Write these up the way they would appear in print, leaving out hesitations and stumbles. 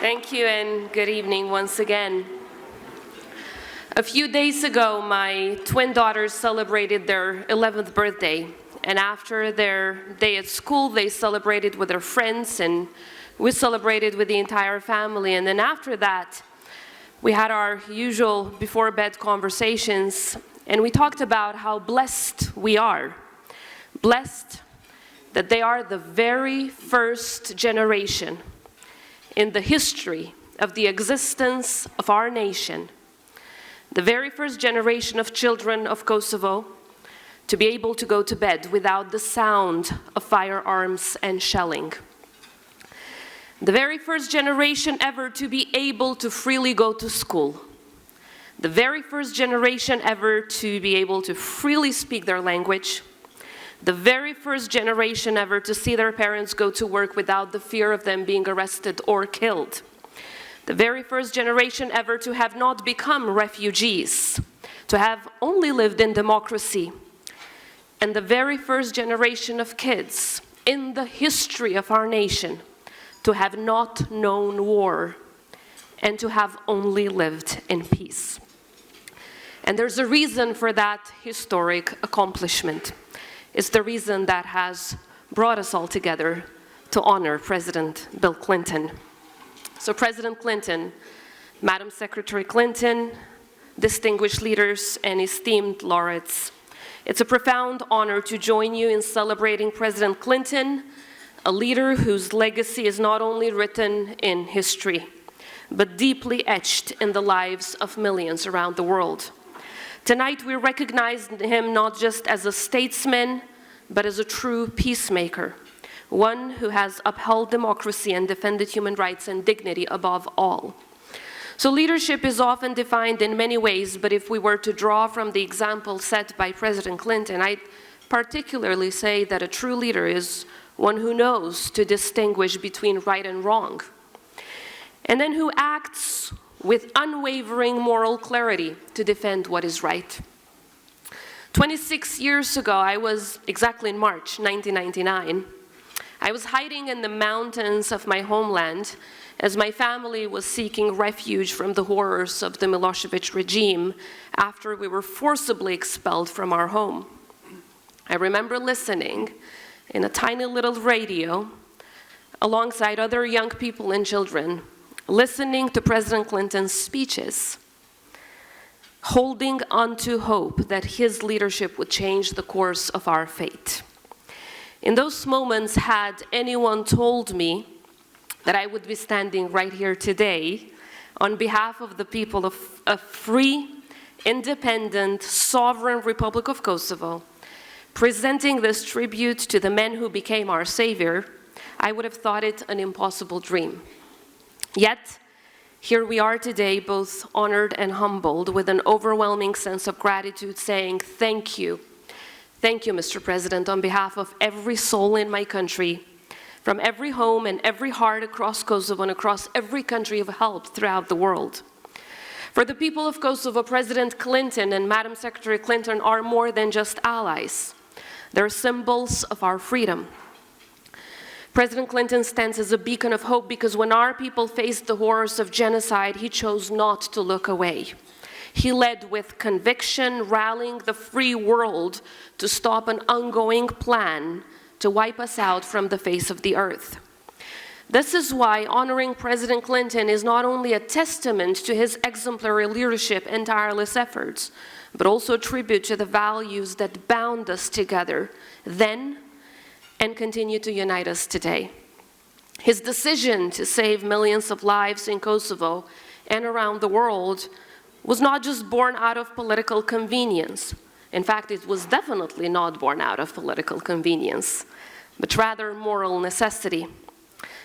Thank you and good evening once again. A few days ago, my twin daughters celebrated their 11th birthday, and after their day at school, they celebrated with their friends, and we celebrated with the entire family. And then after that, we had our usual before-bed conversations, and we talked about how blessed we are. Blessed that they are the very first generation in the history of the existence of our nation, the very first generation of children of Kosovo to be able to go to bed without the sound of firearms and shelling. The very first generation ever to be able to freely go to school. The very first generation ever to be able to freely speak their language. The very first generation ever to see their parents go to work without the fear of them being arrested or killed. The very first generation ever to have not become refugees, to have only lived in democracy. And the very first generation of kids in the history of our nation to have not known war and to have only lived in peace. And there's a reason for that historic accomplishment. It's the reason that has brought us all together to honor President Bill Clinton. So President Clinton, Madam Secretary Clinton, distinguished leaders and esteemed laureates, it's a profound honor to join you in celebrating President Clinton, a leader whose legacy is not only written in history, but deeply etched in the lives of millions around the world. Tonight, we recognize him not just as a statesman, but as a true peacemaker, one who has upheld democracy and defended human rights and dignity above all. So leadership is often defined in many ways, but if we were to draw from the example set by President Clinton, I'd particularly say that a true leader is one who knows to distinguish between right and wrong, and then who acts with unwavering moral clarity to defend what is right. 26 years ago, I was exactly in March 1999. I was hiding in the mountains of my homeland as my family was seeking refuge from the horrors of the Milosevic regime after we were forcibly expelled from our home. I remember listening in a tiny little radio alongside other young people and children, listening to President Clinton's speeches, holding on to hope that his leadership would change the course of our fate. In those moments, had anyone told me that I would be standing right here today on behalf of the people of a free, independent, sovereign Republic of Kosovo, presenting this tribute to the men who became our savior, I would have thought it an impossible dream. Yet, here we are today, both honored and humbled, with an overwhelming sense of gratitude, saying thank you. Thank you, Mr. President, on behalf of every soul in my country, from every home and every heart across Kosovo and across every country of help throughout the world. For the people of Kosovo, President Clinton and Madam Secretary Clinton are more than just allies. They're symbols of our freedom. President Clinton stands as a beacon of hope because when our people faced the horrors of genocide, he chose not to look away. He led with conviction, rallying the free world to stop an ongoing plan to wipe us out from the face of the earth. This is why honoring President Clinton is not only a testament to his exemplary leadership and tireless efforts, but also a tribute to the values that bound us together then and continue to unite us today. His decision to save millions of lives in Kosovo and around the world was not just born out of political convenience. In fact, it was definitely not born out of political convenience, but rather moral necessity.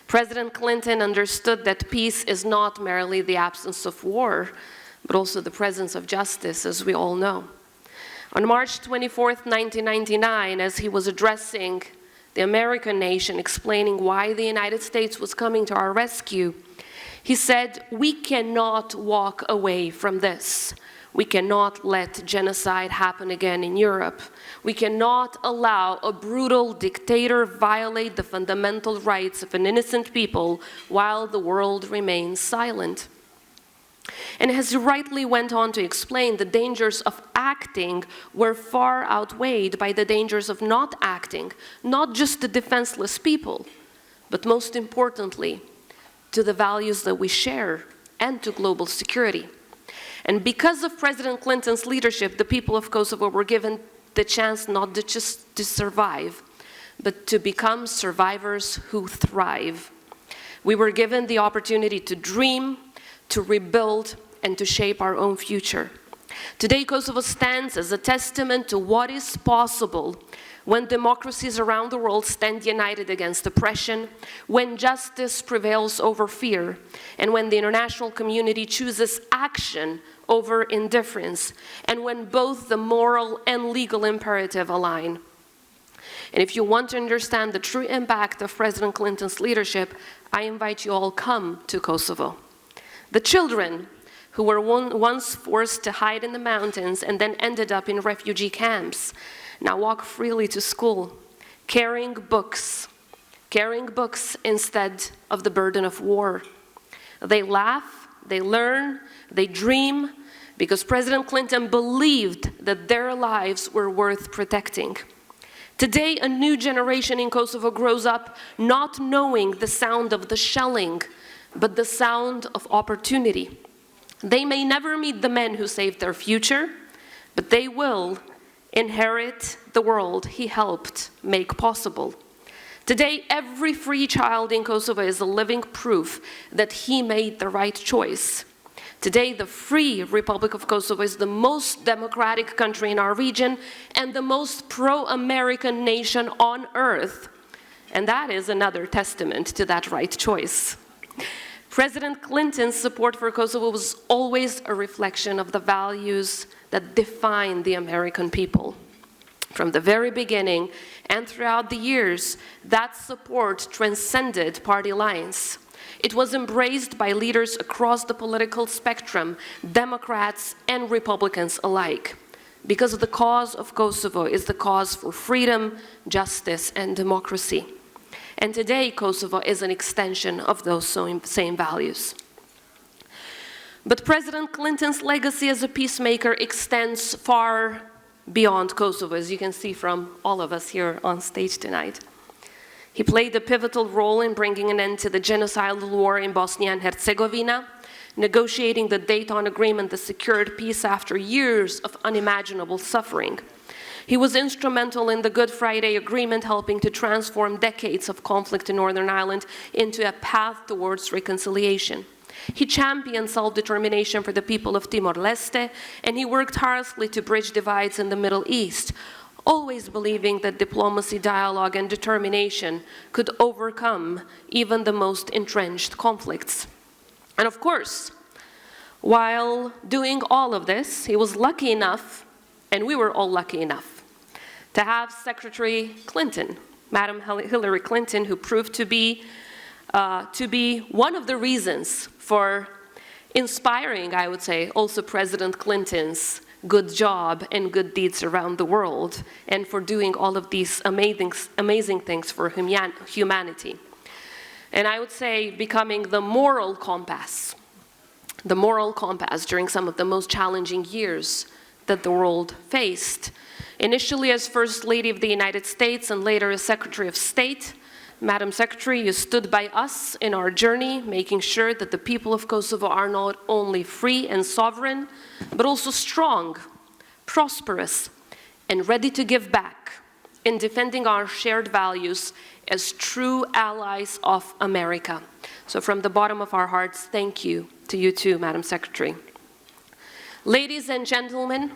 President Clinton understood that peace is not merely the absence of war, but also the presence of justice, as we all know. On March 24th, 1999, as he was addressing the American nation, explaining why the United States was coming to our rescue, he said, "We cannot walk away from this. We cannot let genocide happen again in Europe. We cannot allow a brutal dictator violate the fundamental rights of an innocent people while the world remains silent. And as he rightly went on to explain, the dangers of acting were far outweighed by the dangers of not acting, not just to defenseless people, but most importantly, to the values that we share and to global security. And because of President Clinton's leadership, the people of Kosovo were given the chance not just to survive, but to become survivors who thrive. We were given the opportunity to dream, to rebuild, and to shape our own future. Today, Kosovo stands as a testament to what is possible when democracies around the world stand united against oppression, when justice prevails over fear, and when the international community chooses action over indifference, and when both the moral and legal imperative align. And if you want to understand the true impact of President Clinton's leadership, I invite you all come to Kosovo. The children who were once forced to hide in the mountains and then ended up in refugee camps now walk freely to school, carrying books instead of the burden of war. They laugh, they learn, they dream, because President Clinton believed that their lives were worth protecting. Today, a new generation in Kosovo grows up not knowing the sound of the shelling, but the sound of opportunity. They may never meet the men who saved their future, but they will inherit the world he helped make possible. Today, every free child in Kosovo is a living proof that he made the right choice. Today, the free Republic of Kosovo is the most democratic country in our region and the most pro-American nation on earth. And that is another testament to that right choice. President Clinton's support for Kosovo was always a reflection of the values that define the American people. From the very beginning and throughout the years, that support transcended party lines. It was embraced by leaders across the political spectrum, Democrats and Republicans alike, because the cause of Kosovo is the cause for freedom, justice, and democracy. And today, Kosovo is an extension of those same values. But President Clinton's legacy as a peacemaker extends far beyond Kosovo, as you can see from all of us here on stage tonight. He played a pivotal role in bringing an end to the genocidal war in Bosnia and Herzegovina, negotiating the Dayton Agreement that secured peace after years of unimaginable suffering. He was instrumental in the Good Friday Agreement, helping to transform decades of conflict in Northern Ireland into a path towards reconciliation. He championed self-determination for the people of Timor-Leste, and he worked tirelessly to bridge divides in the Middle East, always believing that diplomacy, dialogue, and determination could overcome even the most entrenched conflicts. And of course, while doing all of this, he was lucky enough, and we were all lucky enough, to have Secretary Clinton, Madam Hillary Clinton, who proved to be one of the reasons for inspiring, I would say, also President Clinton's good job and good deeds around the world, and for doing all of these amazing things for humanity. And I would say becoming the moral compass during some of the most challenging years that the world faced. Initially as First Lady of the United States and later as Secretary of State, Madam Secretary, you stood by us in our journey, making sure that the people of Kosovo are not only free and sovereign, but also strong, prosperous, and ready to give back in defending our shared values as true allies of America. So from the bottom of our hearts, thank you to you too, Madam Secretary. Ladies and gentlemen,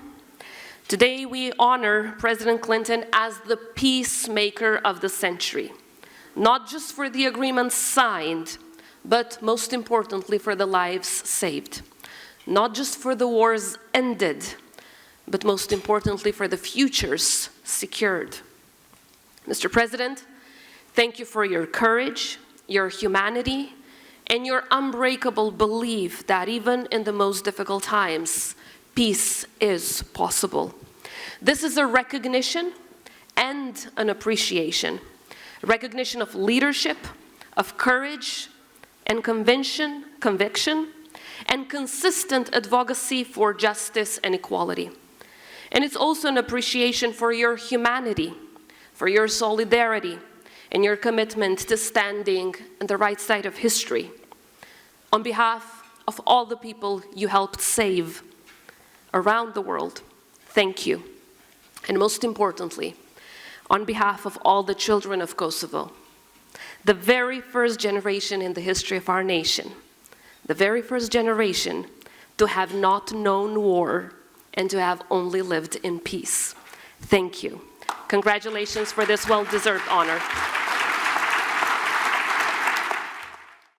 today we honor President Clinton as the peacemaker of the century. Not just for the agreements signed, but most importantly for the lives saved. Not just for the wars ended, but most importantly for the futures secured. Mr. President, thank you for your courage, your humanity, and your unbreakable belief that even in the most difficult times, peace is possible. This is a recognition and an appreciation. Recognition of leadership, of courage and conviction, and consistent advocacy for justice and equality. And it's also an appreciation for your humanity, for your solidarity, and your commitment to standing on the right side of history. On behalf of all the people you helped save around the world, thank you. And most importantly, on behalf of all the children of Kosovo, the very first generation in the history of our nation, the very first generation to have not known war and to have only lived in peace. Thank you. Congratulations for this well-deserved honor.